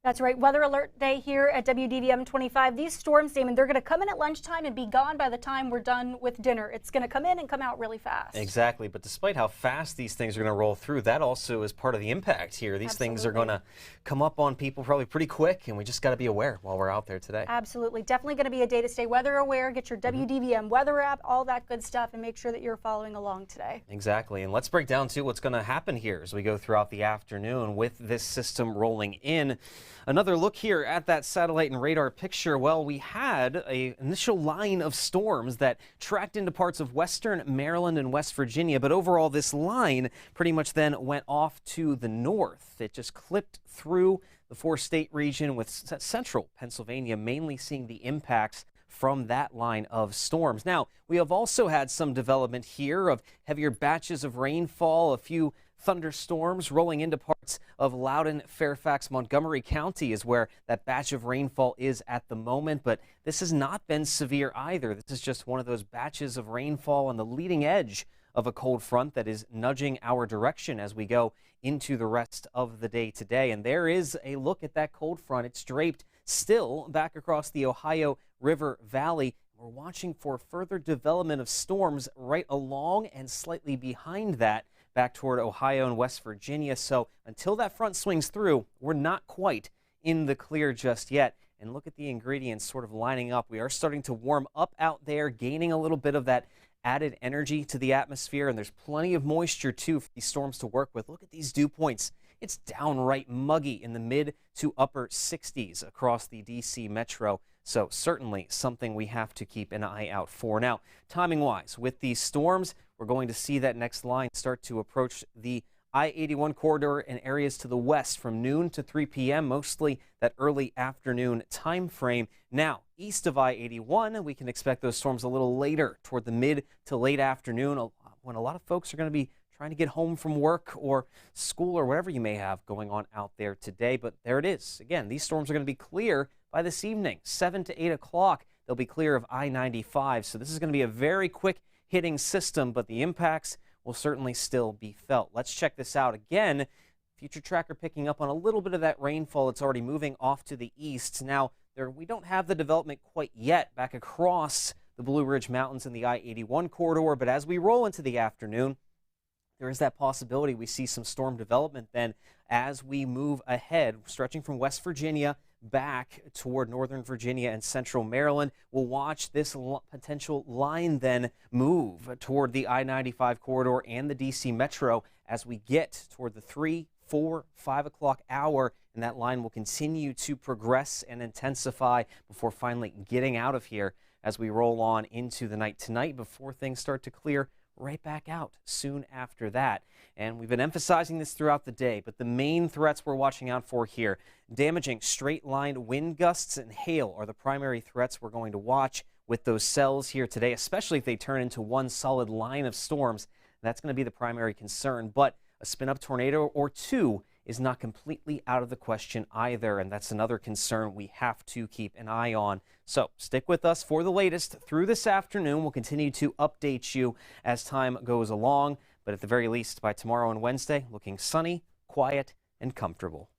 That's right. Weather alert day here at WDVM 25. These storms, Damon, they're going to come in at lunchtime and be gone by the time we're done with dinner. It's going to come in and come out really fast. Exactly. But despite how fast these things are going to roll through, that also is part of the impact here. These things are going to come up on people probably pretty quick, and we just got to be aware while we're out there today. Absolutely. Definitely going to be a day to stay weather aware. Get your WDVM weather app, all that good stuff, and make sure that you're following along today. Exactly. And let's break down, too, what's going to happen here as we go throughout the afternoon with this system rolling in. Another look here at that satellite and radar picture. Well, we had an initial line of storms that tracked into parts of western Maryland and West Virginia, but overall this line pretty much then went off to the north. It just clipped through the four-state region with central Pennsylvania mainly seeing the impacts from that line of storms. Now, we have also had some development here of heavier batches of rainfall, a few thunderstorms rolling into parts of Loudoun, Fairfax, Montgomery County is where that batch of rainfall is at the moment, but this has not been severe either. This is just one of those batches of rainfall on the leading edge of a cold front that is nudging our direction as we go into the rest of the day today. And there is a look at that cold front. It's draped still back across the Ohio River Valley. We're watching for further development of storms right along and slightly behind that back toward Ohio and West Virginia. So until that front swings through, we're not quite in the clear just yet. And look at the ingredients sort of lining up. We are starting to warm up out there, gaining a little bit of that added energy to the atmosphere. And there's plenty of moisture, too, for these storms to work with. Look at these dew points. It's downright muggy in the mid to upper 60s across the D.C. metro. So certainly something we have to keep an eye out for. Now, timing-wise, with these storms, we're going to see that next line start to approach the I-81 corridor in areas to the west from noon to 3 p.m., mostly that early afternoon time frame. Now, east of I-81, we can expect those storms a little later toward the mid to late afternoon when a lot of folks are going to be trying to get home from work or school or whatever you may have going on out there today. But there it is. Again, these storms are going to be clear by this evening, 7 to 8 o'clock. They'll be clear of I-95. So this is going to be a very quick hitting system, but the impacts will certainly still be felt. Let's check this out again. Future tracker picking up on a little bit of that rainfall. It's already moving off to the east. Now, we don't have the development quite yet back across the Blue Ridge Mountains in the I-81 corridor, but as we roll into the afternoon, there is that possibility we see some storm development then as we move ahead, stretching from West Virginia back toward Northern Virginia and Central Maryland. We'll watch this potential line then move toward the I-95 corridor and the D.C. metro as we get toward the 3, 4, 5 o'clock hour, and that line will continue to progress and intensify before finally getting out of here as we roll on into the night tonight before things start to clear right back out soon after that. And we've been emphasizing this throughout the day, but the main threats we're watching out for here, damaging straight-line wind gusts and hail are the primary threats we're going to watch with those cells here today, especially if they turn into one solid line of storms. That's going to be the primary concern, but a spin-up tornado or two is not completely out of the question either, and that's another concern we have to keep an eye on. So stick with us for the latest through this afternoon. We'll continue to update you as time goes along, but at the very least by tomorrow and Wednesday, looking sunny, quiet, and comfortable.